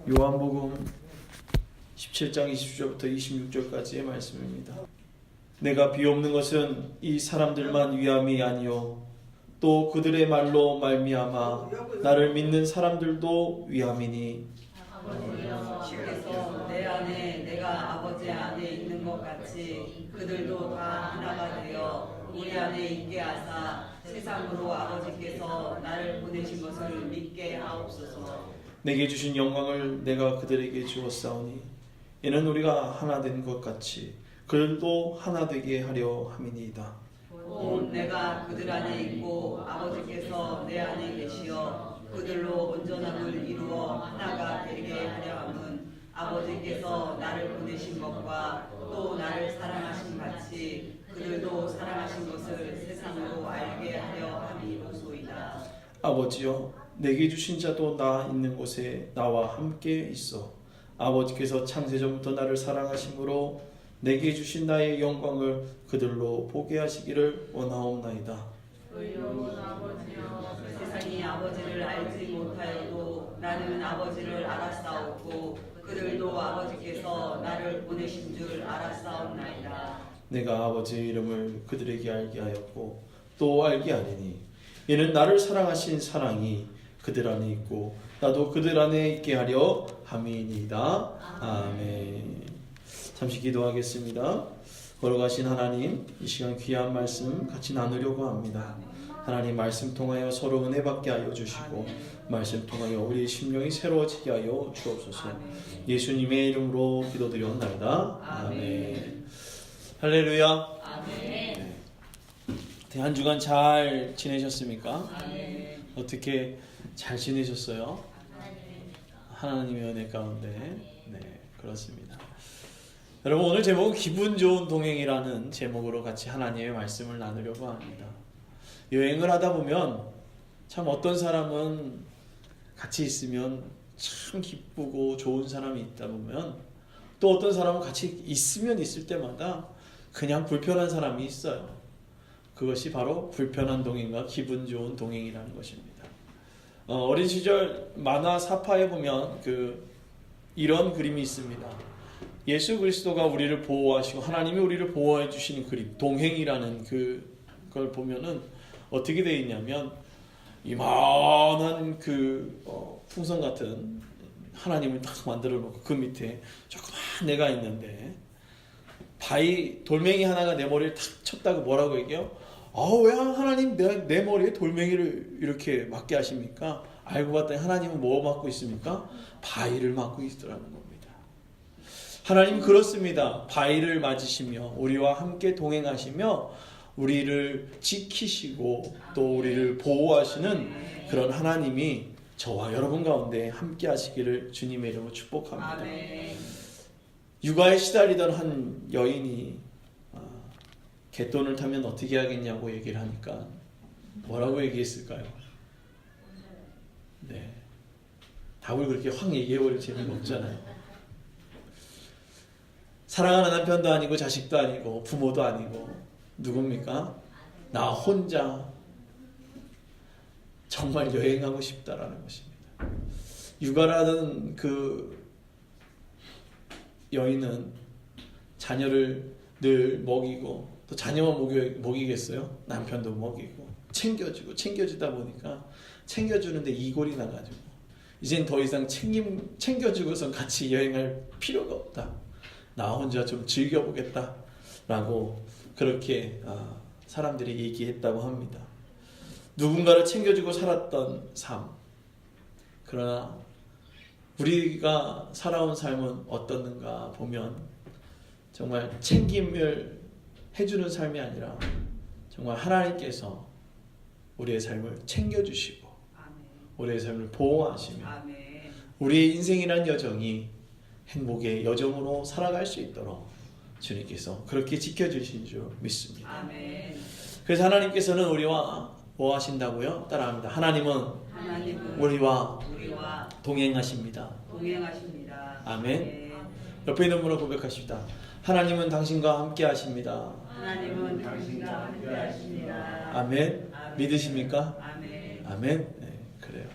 요한복음 17장 20절부터 26절까지의 말씀입니다. 내가 비옵는 것은 이 사람들만 위함이 아니요 또 그들의 말로 말미암아 나를 믿는 사람들도 위함이니 주께서 내 안에 내가 아버지 안에 있는 것 같이 그들도 다 하나가 되어 우리 안에 있게 하사 세상으로 아버지께서 나를 보내신 것을 믿게 하옵소서. 내게 주신 영광을 내가 그들에게 주었사오니 이는 우리가 하나 된 것 같이 그들도 하나 되게 하려 함이니이다. 곧 내가 그들 안에 있고 아버지께서 내 안에 계시어 그들로 온전함을 이루어 하나가 되게 하려 함은 아버지께서 나를 보내신 것과 또 나를 사랑하신 같이 그들도 사랑하신 것을 세상으로 알게 하려 함이로소이다. 아버지여 내게 주신 자도 나 있는 곳에 나와 함께 있어 아버지께서 창세전부터 나를 사랑하심으로 내게 주신 나의 영광을 그들로 보게 하시기를 원하옵나이다. 의로운 아버지여 세상이 아버지를 알지 못하여도 나는 아버지를 알았사옵고 그들도 아버지께서 나를 보내신 줄 알았사옵나이다. 내가 아버지의 이름을 그들에게 알게 하였고 또 알게 하리니 이는 나를 사랑하신 사랑이 그들 안에 있고 나도 그들 안에 있게 하려 함이니이다. 아멘. 잠시 기도하겠습니다. 걸어가신 하나님, 이 시간 귀한 말씀 같이 나누려고 합니다. 하나님 말씀 통하여 서로 은혜 받게 하여 주시고 말씀 통하여 우리의 심령이 새로워지게 하여 주옵소서. 예수님의 이름으로 기도드렸나이다. 아멘. 할렐루야. 아멘. 한 주간 잘 지내셨습니까? 아멘. 어떻게 잘 지내셨어요? 하나님의 은혜 가운데. 네, 그렇습니다. 여러분 오늘 제목은 기분 좋은 동행이라는 제목으로 같이 하나님의 말씀을 나누려고 합니다. 여행을 하다 보면 참 어떤 사람은 같이 있으면 참 기쁘고 좋은 사람이 있다 보면 또 어떤 사람은 같이 있으면 있을 때마다 그냥 불편한 사람이 있어요. 그것이 바로 불편한 동행과 기분 좋은 동행이라는 것입니다. 어린 시절 만화 사파에 보면 이런 그림이 있습니다. 예수 그리스도가 우리를 보호하시고 하나님이 우리를 보호해 주시는 그림, 동행이라는 그걸 보면은 어떻게 되어 있냐면 이만한 풍선 같은 하나님을 딱 만들어 놓고 그 밑에 조그만 내가 있는데 돌멩이 하나가 내 머리를 탁 쳤다고 뭐라고 얘기해요? 왜 하나님 내 머리에 돌멩이를 이렇게 맞게 하십니까? 알고 봤더니 하나님은 뭐 맞고 있습니까? 바위를 맞고 있더라는 겁니다. 하나님은 그렇습니다. 바위를 맞으시며 우리와 함께 동행하시며 우리를 지키시고 또 우리를 보호하시는 그런 하나님이 저와 여러분 가운데 함께 하시기를 주님의 이름으로 축복합니다. 아멘. 육아에 시달리던 한 여인이 갯돈을 타면 어떻게 하겠냐고 얘기를 하니까 뭐라고 얘기했을까요? 네, 답을 그렇게 확 얘기해버릴 재미가 없잖아요. 사랑하는 남편도 아니고 자식도 아니고 부모도 아니고 누굽니까? 나 혼자 정말 여행하고 싶다라는 것입니다. 육아를 하던 그 여인은 자녀를 늘 먹이고 또 자녀만 먹이겠어요? 남편도 먹이고 챙겨주고 챙겨주다 보니까 챙겨주는데 이골이 나가지고 이젠 더 이상 챙겨주고선 같이 여행할 필요가 없다. 나 혼자 좀 즐겨보겠다 라고 그렇게 사람들이 얘기했다고 합니다. 누군가를 챙겨주고 살았던 삶. 그러나 우리가 살아온 삶은 어떻는가 보면 정말 챙김을 해주는 삶이 아니라 정말 하나님께서 우리의 삶을 챙겨주시고 우리의 삶을 보호하시며 우리의 인생이란 여정이 행복의 여정으로 살아갈 수 있도록 주님께서 그렇게 지켜주신 줄 믿습니다. 아멘. 그래서 하나님께서는 우리와 뭐 하신다고요? 따라합니다. 하나님은 우리와 동행하십니다. 아멘. 네. 옆에 있는 분을 고백하십니다. 하나님은 당신과 함께 하십니다. 하나님은 당신과 함께 하십니다. 아멘. 믿으십니까? 아멘. 아멘. 네, 그래요.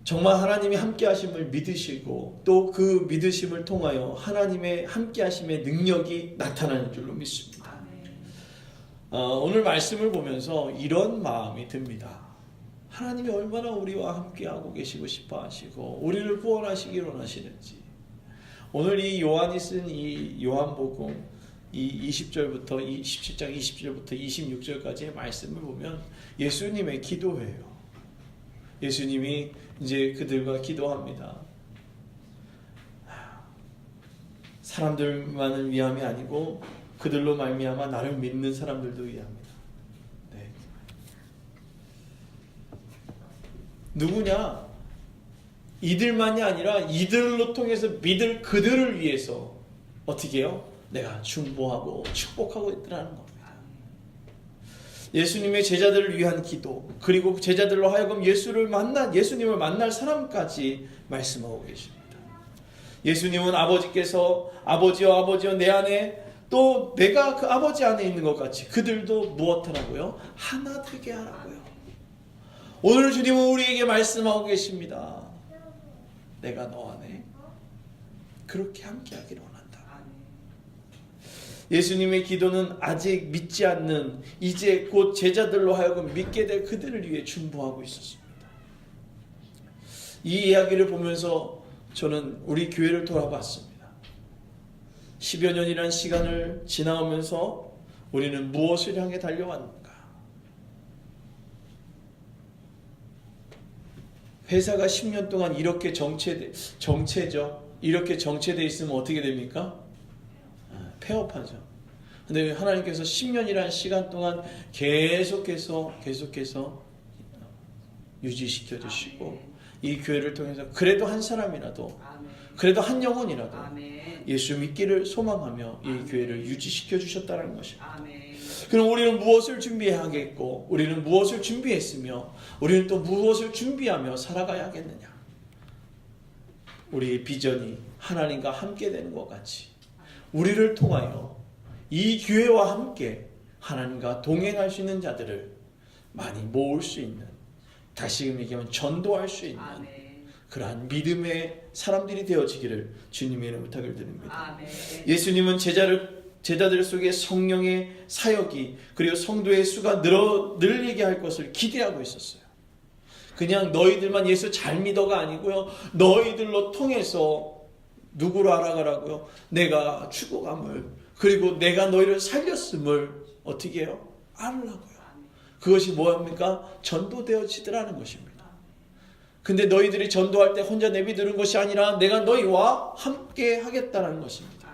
정말 하나님이 함께 하심을 믿으시고 또 그 믿으심을 통하여 하나님의 함께 하심의 능력이 나타나는 줄로 믿습니다. 오늘 말씀을 보면서 이런 마음이 듭니다. 하나님이 얼마나 우리와 함께하고 계시고 싶어 하시고 우리를 구원하시기 원하시는지. 오늘 이 요한이 쓴 이 요한복음 이 20절부터 17장 20절부터 26절까지의 말씀을 보면 예수님의 기도예요. 예수님이 이제 그들과 기도합니다. 사람들만을 위함이 아니고 그들로 말미암아 나를 믿는 사람들도 위함이다. 네. 누구냐? 이들만이 아니라 이들로 통해서 믿을 그들을 위해서 어떻게 해요? 내가 중보하고 축복하고 있더라는 겁니다. 예수님의 제자들을 위한 기도, 그리고 제자들로 하여금 예수님을 만날 사람까지 말씀하고 계십니다. 예수님은 아버지께서 아버지여 내 안에 또 내가 그 아버지 안에 있는 것 같이 그들도 무엇하라고요? 하나 되게 하라고요. 오늘 주님은 우리에게 말씀하고 계십니다. 내가 너 안에 그렇게 함께 하기를 원한다. 예수님의 기도는 아직 믿지 않는 이제 곧 제자들로 하여금 믿게 될 그들을 위해 중보하고 있었습니다. 이 이야기를 보면서 저는 우리 교회를 돌아봤습니다. 10여 년이라는 시간을 지나오면서 우리는 무엇을 향해 달려왔는가? 회사가 10년 동안 이렇게 정체죠. 이렇게 정체되어 있으면 어떻게 됩니까? 폐업하죠. 근데 하나님께서 10년이라는 시간 동안 계속해서 유지시켜 주시고 이 교회를 통해서 그래도 한 사람이라도 그래도 한 영혼이라도 예수 믿기를 소망하며 이 교회를 유지시켜 주셨다는 것입니다. 그럼 우리는 무엇을 준비해야겠고 우리는 무엇을 준비했으며 우리는 또 무엇을 준비하며 살아가야 하겠느냐? 우리의 비전이 하나님과 함께 되는 것 같이 우리를 통하여 이 교회와 함께 하나님과 동행할 수 있는 자들을 많이 모을 수 있는, 다시금 얘기하면 전도할 수 있는 그러한 믿음의 사람들이 되어지기를 주님의 이름으로 부탁을 드립니다. 예수님은 제자들 속에 성령의 사역이 그리고 성도의 수가 늘리게 할 것을 기대하고 있었어요. 그냥 너희들만 예수 잘 믿어가 아니고요. 너희들로 통해서 누구로 알아가라고요? 내가 죽어감을 그리고 내가 너희를 살렸음을 어떻게 해요? 알으라고요. 그것이 뭐합니까? 전도되어지더라는 것입니다. 근데 너희들이 전도할 때 혼자 내비두는 것이 아니라 내가 너희와 함께 하겠다는 것입니다.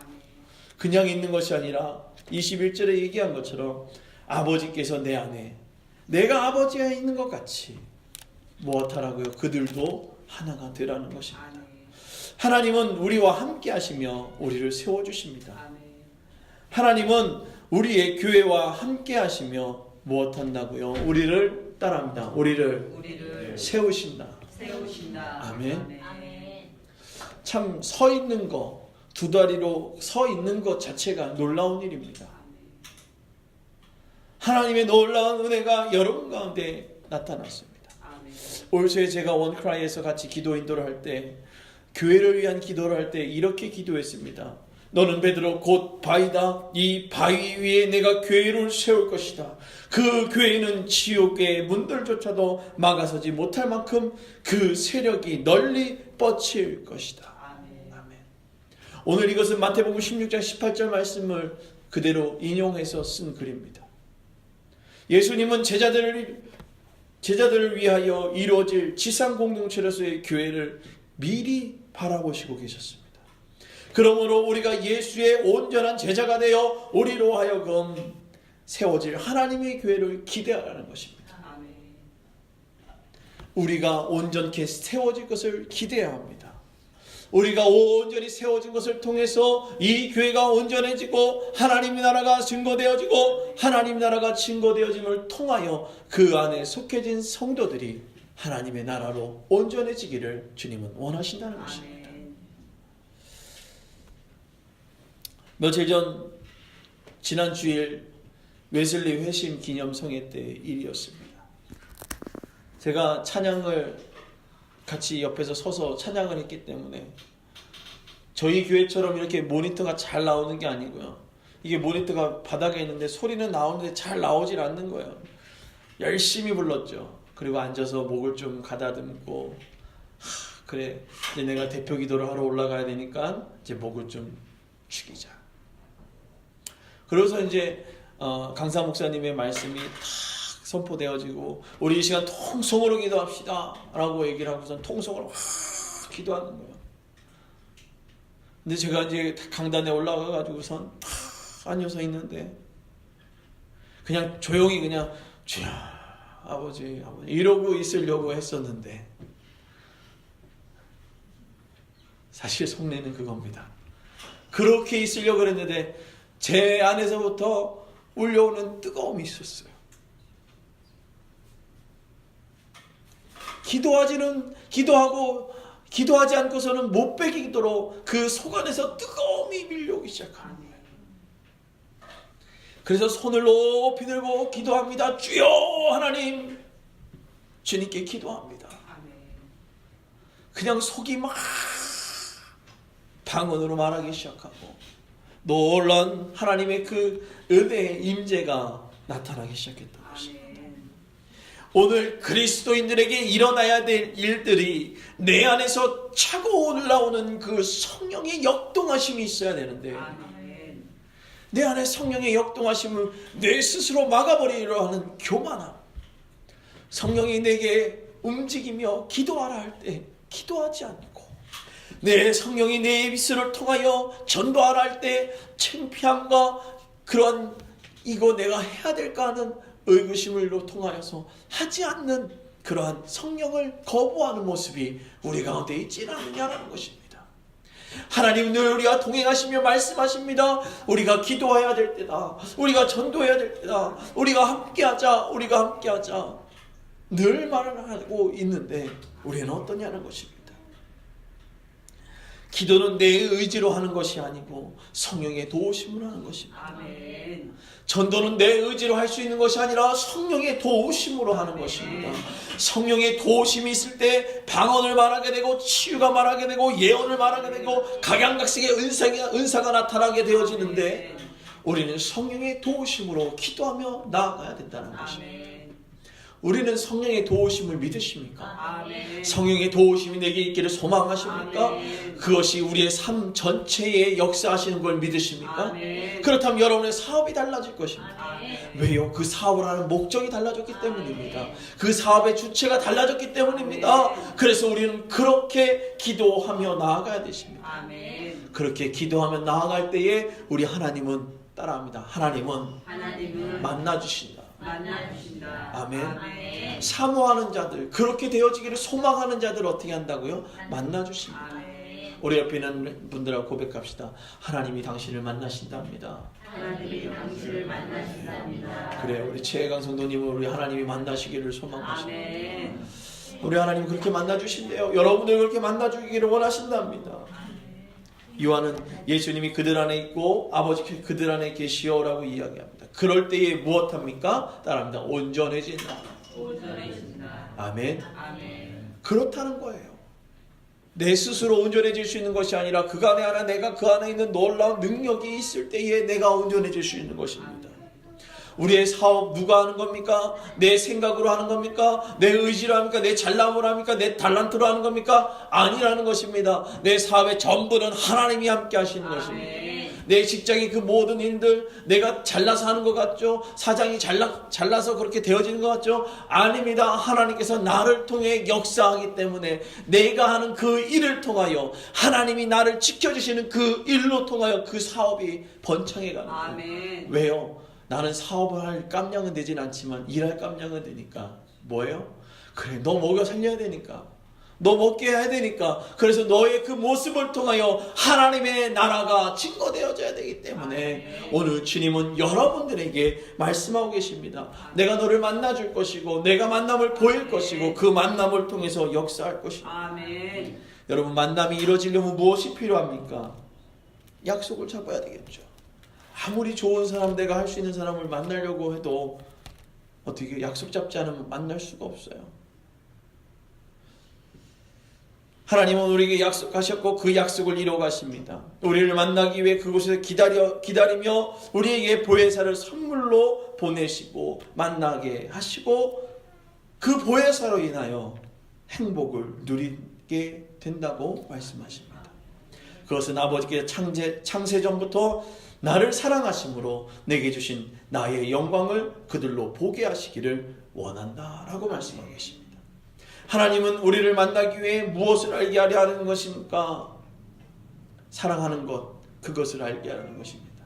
그냥 있는 것이 아니라 21절에 얘기한 것처럼 아버지께서 내 안에 내가 아버지가 있는 것 같이 무엇하라고요? 그들도 하나가 되라는 것입니다. 하나님은 우리와 함께 하시며 우리를 세워주십니다. 하나님은 우리의 교회와 함께 하시며 무엇한다고요? 우리를 따라합니다. 우리를 세우신다. 아멘. 참 서 있는 거, 두 다리로 서 있는 것 자체가 놀라운 일입니다. 하나님의 놀라운 은혜가 여러분 가운데 나타났습니다. 올 초에 제가 원크라이에서 같이 기도 인도를 할 때 교회를 위한 기도를 할 때 이렇게 기도했습니다. 너는 베드로 곧 바위다. 이 바위 위에 내가 교회를 세울 것이다. 그 교회는 지옥의 문들조차도 막아서지 못할 만큼 그 세력이 널리 뻗칠 것이다. 아멘. 오늘 이것은 마태복음 16장 18절 말씀을 그대로 인용해서 쓴 글입니다. 예수님은 제자들을 위하여 이루어질 지상 공동체로서의 교회를 미리 바라보시고 계셨습니다. 그러므로 우리가 예수의 온전한 제자가 되어 우리로 하여금 세워질 하나님의 교회를 기대하라는 것입니다. 우리가 온전케 세워질 것을 기대해야 합니다. 우리가 온전히 세워진 것을 통해서 이 교회가 온전해지고 하나님 나라가 증거되어지고 하나님 나라가 증거되어짐을 통하여 그 안에 속해진 성도들이 하나님의 나라로 온전해지기를 주님은 원하신다는 것입니다. 며칠 전 지난 주일 웨슬리 회심 기념 성회 때 일이었습니다. 제가 찬양을 같이 옆에서 서서 찬양을 했기 때문에 저희 교회처럼 이렇게 모니터가 잘 나오는 게 아니고요. 이게 모니터가 바닥에 있는데 소리는 나오는데 잘 나오질 않는 거예요. 열심히 불렀죠. 그리고 앉아서 목을 좀 가다듬고 그래 이제 내가 대표 기도를 하러 올라가야 되니까 이제 목을 좀 죽이자. 그래서 이제 강사 목사님의 말씀이 탁 선포되어지고 우리 이 시간 통성으로 기도합시다 라고 얘기를 하고선 통성으로 확 기도하는 거예요. 근데 제가 이제 강단에 올라가가지고선 탁 앉아서 있는데 그냥 조용히 그냥 주여 아버지 이러고 있으려고 했었는데 사실 속내는 그겁니다. 그렇게 있으려고 그랬는데 제 안에서부터 울려오는 뜨거움이 있었어요. 기도하지 않고서는 못 베기도록 그 속 안에서 뜨거움이 밀려오기 시작합니다. 그래서 손을 높이 들고 기도합니다. 주여 하나님, 주님께 기도합니다. 그냥 속이 막 방언으로 말하기 시작하고 놀라운 하나님의 그 은혜의 임재가 나타나기 시작했던 것입니다. 오늘 그리스도인들에게 일어나야 될 일들이 내 안에서 차고 올라오는 그 성령의 역동하심이 있어야 되는데 내 안에 성령의 역동하심을 내 스스로 막아버리려 하는 교만함, 성령이 내게 움직이며 기도하라 할 때 기도하지 않고 내 성령이 내 입술을 통하여 전도하라 할 때 창피함과 그런 이거 내가 해야 될까 하는 의구심을 통하여서 하지 않는 그러한 성령을 거부하는 모습이 우리 가운데 있지 않느냐라는 것입니다. 하나님 늘 우리와 동행하시며 말씀하십니다. 우리가 기도해야 될 때다. 우리가 전도해야 될 때다. 우리가 함께하자. 늘 말을 하고 있는데 우리는 어떠냐는 것입니다. 기도는 내 의지로 하는 것이 아니고 성령의 도우심으로 하는 것입니다. 아멘. 전도는 내 의지로 할 수 있는 것이 아니라 성령의 도우심으로 하는 것입니다. 성령의 도우심이 있을 때 방언을 말하게 되고 치유가 말하게 되고 예언을 말하게 되고 각양각색의 은사가 나타나게 되어지는데 우리는 성령의 도우심으로 기도하며 나아가야 된다는 것입니다. 우리는 성령의 도우심을 믿으십니까? 아멘. 성령의 도우심이 내게 있기를 소망하십니까? 아멘. 그것이 우리의 삶 전체에 역사하시는 걸 믿으십니까? 아멘. 그렇다면 여러분의 사업이 달라질 것입니다. 아멘. 왜요? 그 사업을 하는 목적이 달라졌기 때문입니다. 그 사업의 주체가 달라졌기 때문입니다. 그래서 우리는 그렇게 기도하며 나아가야 되십니다. 아멘. 그렇게 기도하며 나아갈 때에 우리 하나님은 따라합니다. 하나님은 만나주신다. 만나주신다. 아멘. 아멘. 사모하는 자들, 그렇게 되어지기를 소망하는 자들 어떻게 한다고요? 만나주십니다. 아멘. 우리 옆에 있는 분들하고 고백합시다. 하나님이 당신을 만나신답니다. 하나님이 당신을 만나신답니다. 그래, 우리 최혜강 성도님은 우리 하나님이 만나시기를 소망하십니다. 아멘. 우리 하나님 그렇게 만나주신대요. 여러분들 그렇게 만나주기를 원하신답니다. 요한은 예수님이 그들 안에 있고 아버지 그들 안에 계시오라고 이야기합니다. 그럴 때에 무엇합니까? 따라합니다. 온전해진다. 온전해진다. 아멘. 아멘. 그렇다는 거예요. 내 스스로 온전해질 수 있는 것이 아니라 그 안에 하나 내가 그 안에 있는 놀라운 능력이 있을 때에 내가 온전해질 수 있는 것입니다. 우리의 사업 누가 하는 겁니까? 내 생각으로 하는 겁니까? 내 의지로 합니까? 내 잘남으로 합니까? 내 달란트로 하는 겁니까? 아니라는 것입니다. 내 사업의 전부는 하나님이 함께 하시는 것입니다. 내 직장의 그 모든 일들 내가 잘나서 하는 것 같죠? 사장이 잘나서 그렇게 되어지는 것 같죠? 아닙니다. 하나님께서 나를 통해 역사하기 때문에 내가 하는 그 일을 통하여 하나님이 나를 지켜주시는 그 일로 통하여 그 사업이 번창해 가는 거예요. 아멘. 왜요? 나는 사업을 할 깜냥은 되진 않지만 일할 깜냥은 되니까. 뭐예요? 그래, 너 먹여 살려야 되니까. 너 먹게 해야 되니까. 그래서 너의 그 모습을 통하여 하나님의 나라가 증거되어져야 되기 때문에 오늘 주님은 여러분들에게 말씀하고 계십니다. 내가 너를 만나줄 것이고 내가 만남을 보일 것이고 그 만남을 통해서 역사할 것입니다. 아멘. 여러분, 만남이 이루어지려면 무엇이 필요합니까? 약속을 잡아야 되겠죠. 아무리 좋은 사람, 내가 할 수 있는 사람을 만나려고 해도 어떻게 약속 잡지 않으면 만날 수가 없어요. 하나님은 우리에게 약속하셨고 그 약속을 이루어 가십니다. 우리를 만나기 위해 그곳에서 기다리며 우리에게 보혜사를 선물로 보내시고 만나게 하시고 그 보혜사로 인하여 행복을 누리게 된다고 말씀하십니다. 그것은 아버지께서 창세전부터 나를 사랑하심으로 내게 주신 나의 영광을 그들로 보게 하시기를 원한다라고 말씀하고 계십니다. 하나님은 우리를 만나기 위해 무엇을 알게 하려 하는 것입니까? 사랑하는 것, 그것을 알게 하는 것입니다.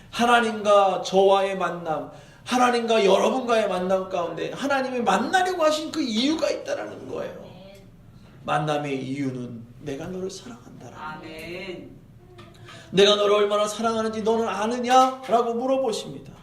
하나님과 저와의 만남, 하나님과 여러분과의 만남 가운데 하나님이 만나려고 하신 그 이유가 있다는 거예요. 만남의 이유는 내가 너를 사랑한다라는 아멘. 내가 너를 얼마나 사랑하는지 너는 아느냐? 라고 물어보십니다.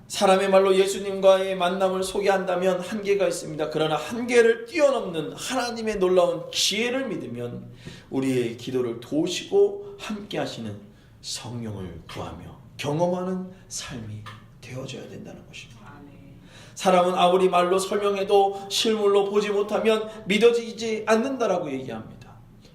사람의 말로 예수님과의 만남을 소개한다면 한계가 있습니다. 그러나 한계를 뛰어넘는 하나님의 놀라운 지혜를 믿으면 우리의 기도를 도우시고 함께 하시는 성령을 구하며 경험하는 삶이 되어져야 된다는 것입니다. 사람은 아무리 말로 설명해도 실물로 보지 못하면 믿어지지 않는다라고 얘기합니다.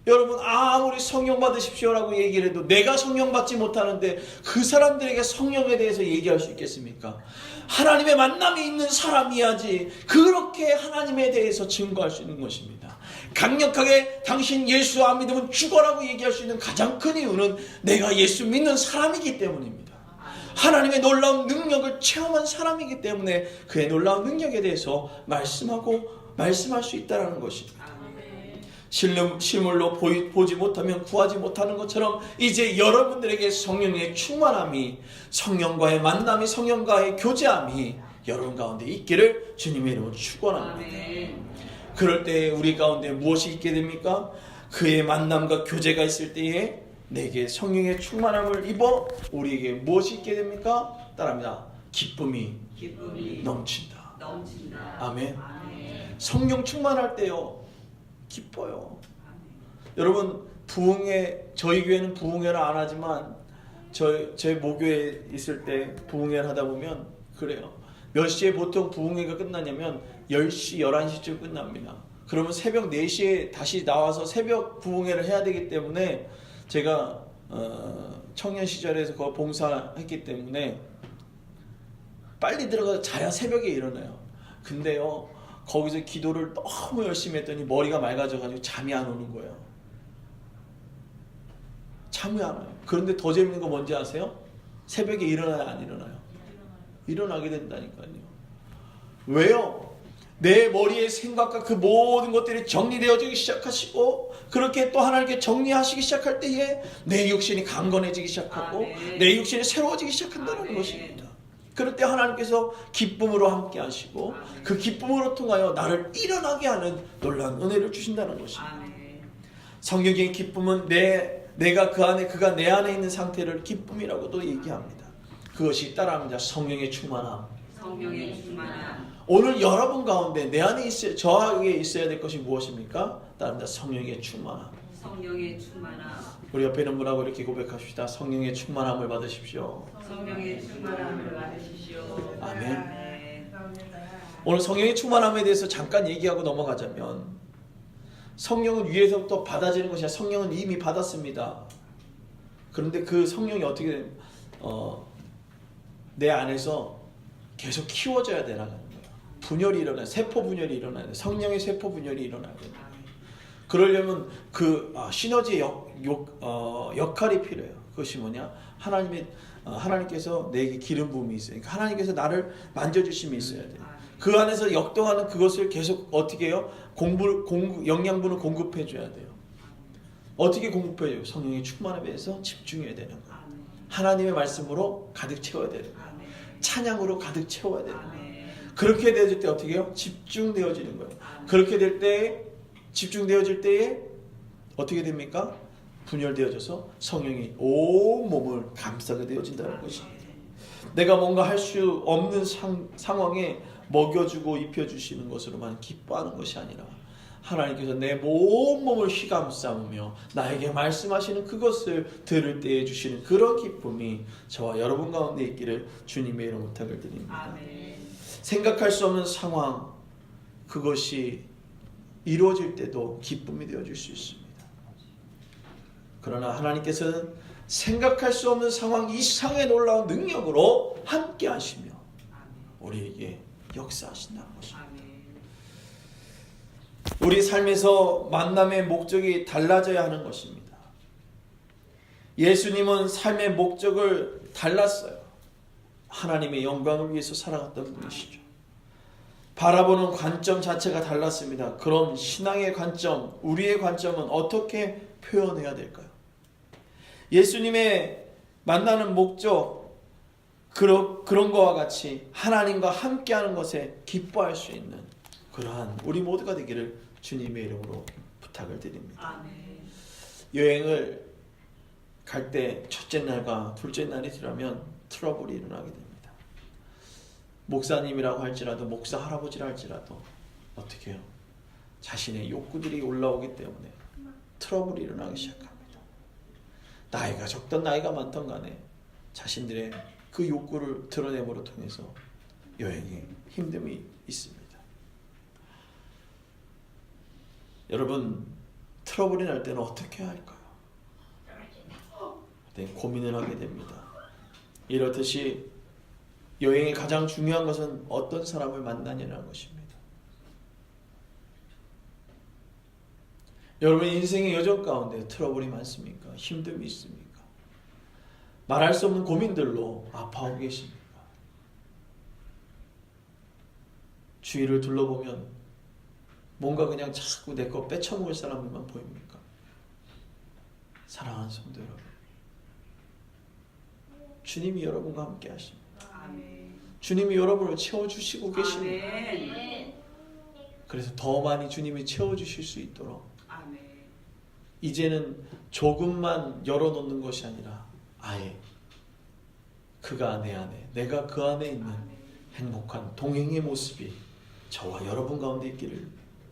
여러분 아무리 성령 받으십시오라고 얘기를 해도 내가 성령 받지 못하는데 그 사람들에게 성령에 대해서 얘기할 수 있겠습니까? 하나님의 만남이 있는 사람이야지 그렇게 하나님에 대해서 증거할 수 있는 것입니다. 강력하게 당신 예수 안 믿으면 죽어라고 얘기할 수 있는 가장 큰 이유는 내가 예수 믿는 사람이기 때문입니다. 하나님의 놀라운 능력을 체험한 사람이기 때문에 그의 놀라운 능력에 대해서 말씀할 수 있다는 것입니다. 실물로 보지 못하면 구하지 못하는 것처럼 이제 여러분들에게 성령의 충만함이, 성령과의 만남이, 성령과의 교제함이 여러분 가운데 있기를 주님의 이름으로 축원합니다. 그럴 때 우리 가운데 무엇이 있게 됩니까? 그의 만남과 교제가 있을 때에 내게 성령의 충만함을 입어 우리에게 무엇이 있게 됩니까? 따라합니다. 기쁨이 넘친다. 아멘. 성령 충만할 때요 기뻐요. 여러분 저희 교회는 부흥회를 안 하지만 저희 모교에 있을 때 부흥회를 하다 보면 그래요. 몇 시에 보통 부흥회가 끝나냐면 10시, 11시쯤 끝납니다. 그러면 새벽 4시에 다시 나와서 새벽 부흥회를 해야 되기 때문에 제가 청년 시절에서 그거 봉사했기 때문에 빨리 들어가서 자야 새벽에 일어나요. 근데요 거기서 기도를 너무 열심히 했더니 머리가 맑아져가지고 잠이 안 오는 거예요. 잠이 안 와요. 그런데 더 재밌는 거 뭔지 아세요? 새벽에 일어나요, 안 일어나요? 일어나게 된다니까요. 왜요? 내 머리의 생각과 그 모든 것들이 정리되어지기 시작하시고 그렇게 또 하나님께 정리하시기 시작할 때에 내 육신이 강건해지기 시작하고 내 육신이 새로워지기 시작한다는 것입니다. 그럴 때 하나님께서 기쁨으로 함께 하시고 그 기쁨으로 통하여 나를 일어나게 하는 놀라운 은혜를 주신다는 것입니다. 성경적인 기쁨은 내가 그 안에 그가 내 안에 있는 상태를 기쁨이라고도 얘기합니다. 그것이 따라합니다. 성령의 충만함. 오늘 여러분 가운데 내 안에 저에게 있어야 될 것이 무엇입니까? 따라합니다. 성령의 충만함. 우리 옆에 있는 분하고 이렇게 고백합시다. 성령의 충만함을 받으십시오. 아멘. 오늘 성령의 충만함에 대해서 잠깐 얘기하고 넘어가자면 성령은 위에서부터 받아지는 것이 아니라 성령은 이미 받았습니다. 그런데 그 성령이 어떻게 됩니까? 내 안에서 계속 키워져야 되는 거예요. 분열이 일어나요. 세포 분열이 일어나야 돼요. 성령의 세포 분열이 일어나야 돼요. 그러려면 그 시너지의 역할이 필요해요. 그것이 뭐냐? 하나님께서 내게 기름 부음이 있어요. 그러니까 하나님께서 나를 만져주심이 있어야 돼요. 그 안에서 역동하는 그것을 계속 어떻게 해요? 영양분을 공급해 줘야 돼요. 어떻게 공급해 줘요? 성령의 충만함에 대해서 집중해야 되는 거예요. 하나님의 말씀으로 가득 채워야 되는 거예요. 찬양으로 가득 채워야 되는 거예요. 그렇게 되어질 때 어떻게 해요? 집중되어지는 거예요. 그렇게 될 때 집중되어질 때에 어떻게 됩니까? 분열되어져서 성령이 온 몸을 감싸게 되어진다는 것입니다. 내가 뭔가 할 수 없는 상황에 먹여주고 입혀주시는 것으로만 기뻐하는 것이 아니라 하나님께서 내 몸을 휘감싸우며 나에게 말씀하시는 그것을 들을 때에 주시는 그런 기쁨이 저와 여러분 가운데 있기를 주님의 이름으로 부탁을 드립니다. 생각할 수 없는 상황, 그것이 이루어질 때도 기쁨이 되어줄 수 있습니다. 그러나 하나님께서는 생각할 수 없는 상황 이상의 놀라운 능력으로 함께 하시며 우리에게 역사하신다는 것입니다. 우리 삶에서 만남의 목적이 달라져야 하는 것입니다. 예수님은 삶의 목적을 달랐어요. 하나님의 영광을 위해서 살아갔던 분이시죠. 바라보는 관점 자체가 달랐습니다. 그럼 신앙의 관점, 우리의 관점은 어떻게 표현해야 될까요? 예수님의 만나는 목적, 그런 것과 같이 하나님과 함께하는 것에 기뻐할 수 있는 그러한 우리 모두가 되기를 주님의 이름으로 부탁을 드립니다. 여행을 갈 때 첫째 날과 둘째 날이 지나면 트러블이 일어나게 됩니다. 목사님이라고 할지라도 목사 할아버지라 할지라도 어떻게 해요? 자신의 욕구들이 올라오기 때문에 트러블이 일어나기 시작합니다. 나이가 적던 나이가 많던 간에 자신들의 그 욕구를 드러냄으로 통해서 여행에 힘듦이 있습니다. 여러분, 트러블이 날 때는 어떻게 해야 할까요? 네, 고민을 하게 됩니다. 이렇듯이 여행의 가장 중요한 것은 어떤 사람을 만나냐는 것입니다. 여러분 인생의 여정 가운데 트러블이 많습니까? 힘듦이 있습니까? 말할 수 없는 고민들로 아파하고 계십니까? 주위를 둘러보면 뭔가 그냥 자꾸 내 거 뺏어먹을 사람들만 보입니까? 사랑하는 성도 여러분, 주님이 여러분과 함께 하십니다. 주님이 여러분을 채워주시고 계십니다. 그래서 더 많이 주님이 채워주실 수 있도록 이제는 조금만 열어놓는 것이 아니라 아예 그가 내 안에, 내가 그 안에 있는 행복한 동행의 모습이 저와 여러분 가운데 있기를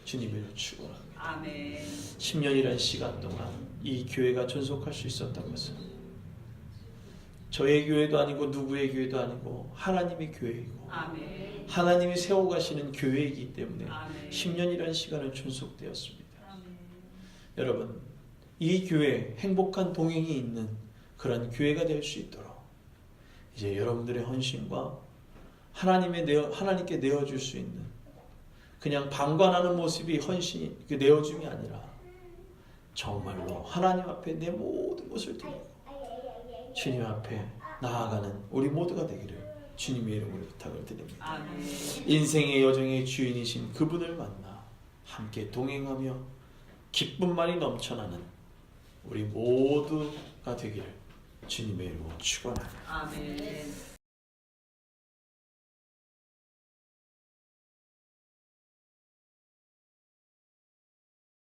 주님을 축원합니다. 10년이라는 시간 동안 이 교회가 존속할 수 있었던 것은 저의 교회도 아니고 누구의 교회도 아니고 하나님의 교회이고 하나님이 세워가시는 교회이기 때문에 10년이라는 시간을 존속되었습니다. 여러분, 이 교회 행복한 동행이 있는 그런 교회가 될 수 있도록 이제 여러분들의 헌신과 하나님께 내어줄 수 있는 그냥 방관하는 모습이 헌신이 내어줌이 아니라 정말로 하나님 앞에 내 모든 것을 드리고 주님 앞에 나아가는 우리 모두가 되기를 주님의 이름으로 부탁을 드립니다. 인생의 여정의 주인이신 그분을 만나 함께 동행하며 기쁨만이 넘쳐나는 우리 모두가 되기를 주님의 이름으로 축원합니다.